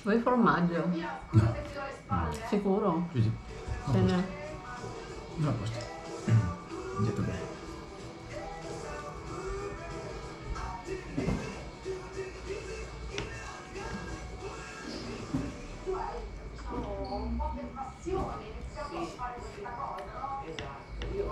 Vuoi formaggio? No. Sicuro? Sì, sì. Ce n'è. No, a posto. Detto bene. Esatto, io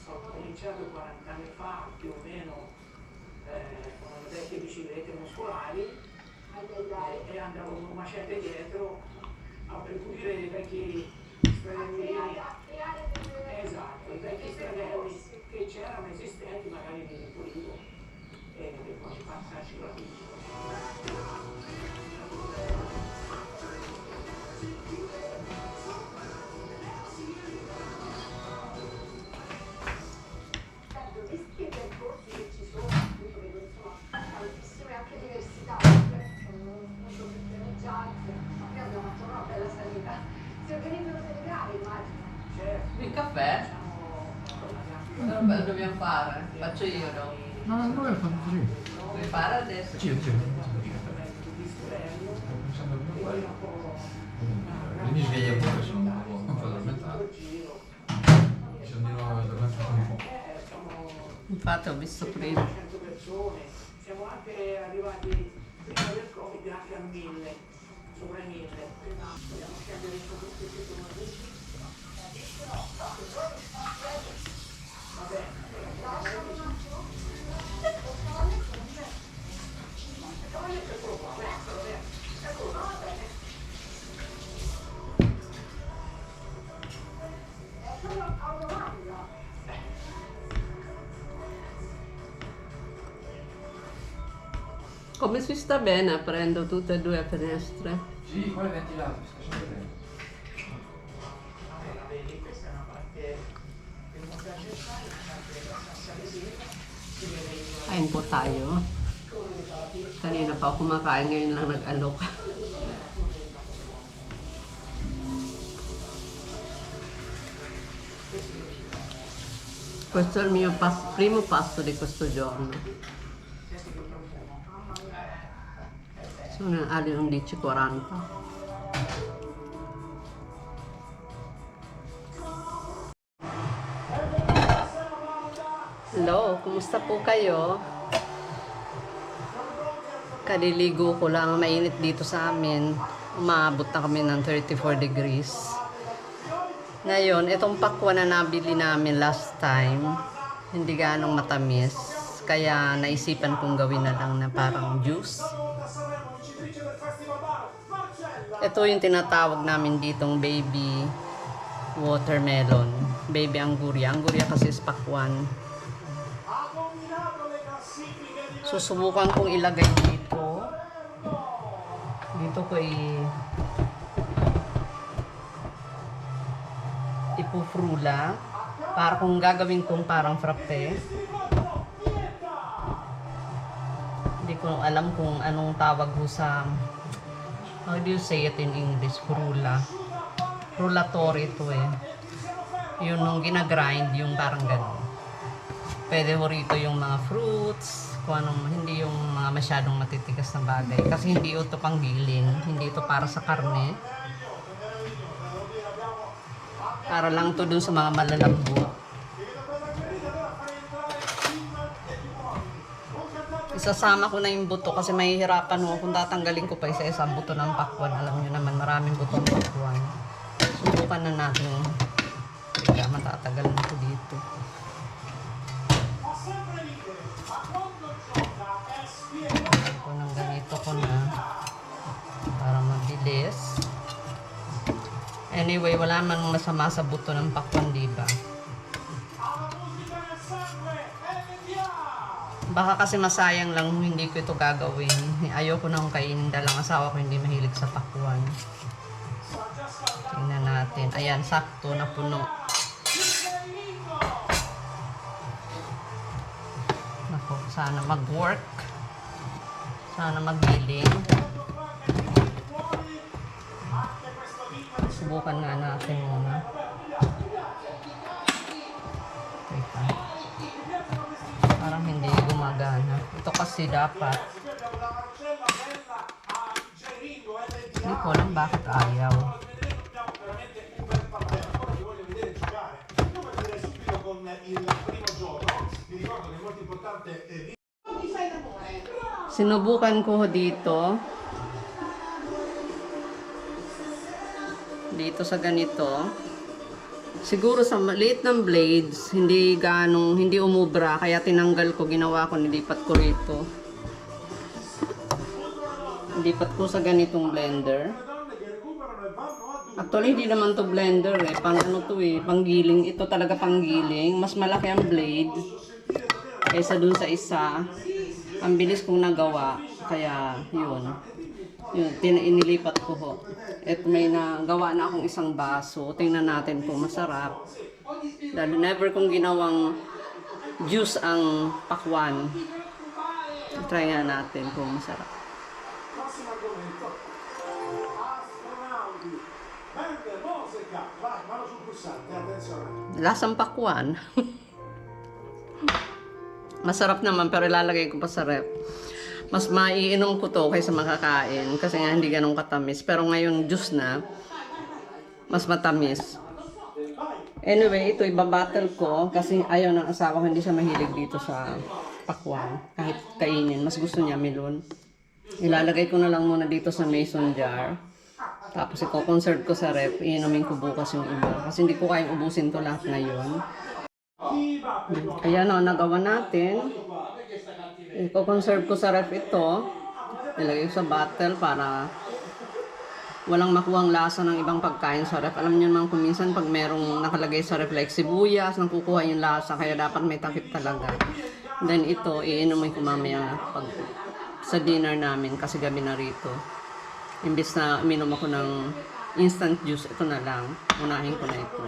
ho cominciato 40 anni fa più o meno con le vecchie biciclette muscolari e andavo con un macete dietro a percorrere i vecchi stradellini. Esatto, i vecchi stradelli che c'erano esistenti, magari li ripulivo e poi passarci la bici. Il caffè? Cosa dobbiamo fare? Faccio io dopo. No, no, no, fatto così. Vuoi fare adesso? Sì, sì. Pensando come quello. Mi sveglia pure, sono un po' addormentato. Mi sono di nuovo addormentato un po'. Infatti ho visto prima. Siamo anche arrivati prima del Covid anche a 1000, sopra i 1000. Vogliamo scendere in tutti i Come si sta bene aprendo tutte e due le finestre? Sì, quale ventilato? Sta sempre bene. allora, vedi, questa è una parte del montaggio esterno, una parte abbastanza visiva, si vede il Ay, ang tayo. Kanina pa ako kumakain, ngayon lang nag-alok. Questo è il mio primo pasto di questo giorno. Sono alle 11:40. Hello, kumusta po kayo? Kaliligo ko lang, mainit dito sa amin. Umabot na kami ng 34 degrees. Ngayon, itong pakwan na nabili namin last time, hindi ganong matamis. Kaya naisipan kong gawin na lang na parang juice. Ito yung tinatawag namin ditong baby watermelon. Baby angurya. Angurya kasi is pakwan. Susubukan kong ilagay dito. Dito ko ipufrula para kung gagawin kong parang frappe. Hindi ko alam kung anong tawag ko sa, how do you say it in English? Frula. Frulatory ito eh. Yun nung ginagrind, yung parang gano'n. Pwede mo rito yung mga fruits, kung anong, hindi yung mga masyadong matitigas na bagay. Kasi hindi ito panggiling, hindi ito para sa karne. Para lang to dun sa mga malalambot. Isasama ko na yung buto kasi mahihirapan mo kung tatanggalin ko pa isa-isa buto ng pakwan. Alam nyo naman, maraming buto ng pakwan. Subukan na natin. Kaya matatagal na ito dito. Ito nang ganito ko na para mabilis. Anyway, wala man masama sa buto ng pakwan, diba? Baka kasi masayang lang hindi ko ito gagawin. Ayoko nang kainin, dalang asawa ko hindi mahilig sa pakwan. Tingnan natin. Ayan, sakto na puno. Naku, sana mag-work. Sana magiling. Subukan nga natin muna. Teka. Parang hindi gumagana. Ito kasi dapat Hindi ko alam bakit ayaw. Sinubukan ko dito. Dito sa ganito. Siguro sa maliit ng blades, hindi umubra, kaya tinanggal ko, ginawa ko, nilipat ko rito. Nilipat ko sa ganitong blender. Actually, hindi naman to blender eh. Pang ano to eh, panggiling. Ito talaga panggiling. Mas malaki ang blade kaysa dun sa isa. Ang bilis kong nagawa. Kaya, yun. Yun, inilipat ko ho. At may nagawa na akong isang baso. Tingnan natin kung masarap. Dahil never kong ginawang juice ang pakwan. Try nga natin kung masarap. Prossimo argomento. Astronauti. Verde, musica. Vai, mano sul pulsante, attenzione. Lasang pakwan. Masarap naman pero ilalagay ko pa sa ref. Mas maiinom ko to kaysa makakain kasi nga hindi ganun katamis. Pero ngayon juice na, mas matamis. Anyway, ito ibabattle ko kasi ayaw ng asawa ko, hindi siya mahilig dito sa pakwan. Kahit kainin, mas gusto niya melon. Ilalagay ko na lang muna dito sa mason jar. Tapos i-conserve ko sa ref. Iinumin ko bukas yung iba. Kasi hindi ko kayang ubusin to lahat ngayon. Ayan o, nagawa natin. I-conserve ko sa ref ito. Nilagay ko sa bottle para walang makuhang lasa ng ibang pagkain sa ref. Alam niyo naman kung minsan pag merong nakalagay sa ref like sibuyas, nang kukuha yung lasa. Kaya dapat may takip talaga. Then ito, iinumin ko mamaya pag sa dinner namin kasi gabi na rito. Imbis na uminom ako ng instant juice, ito na lang. Unahin ko na ito.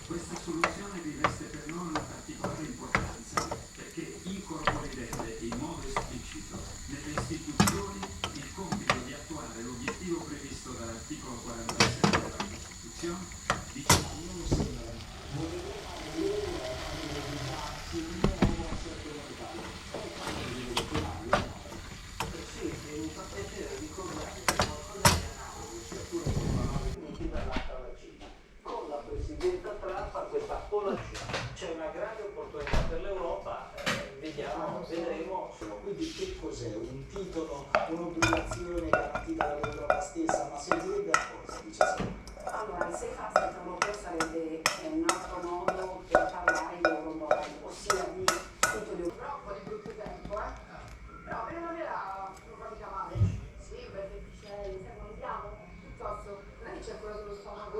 Questa soluzione riveste per noi una particolare importanza perché incorporerete in modo esplicito nelle istituzioni il compito di attuare l'obiettivo previsto dall'articolo 47 della Costituzione di con la Presidenta Trump a questa polarità. C'è una grande opportunità per l'Europa, vedremo. Quindi che cos'è? Un titolo, un'obbligazione garantita dall'Europa stessa, ma servirebbe a cosa? Dice sempre. Allora, il safe asset europeo sarebbe un altro modo per parlare di eurobond, ossia di titoli europei. Però un po' di brutto tempo, eh? Però per non era una mica male. Sì, perché dice, sai, quando andiamo, piuttosto, non è che c'è quello dello stomaco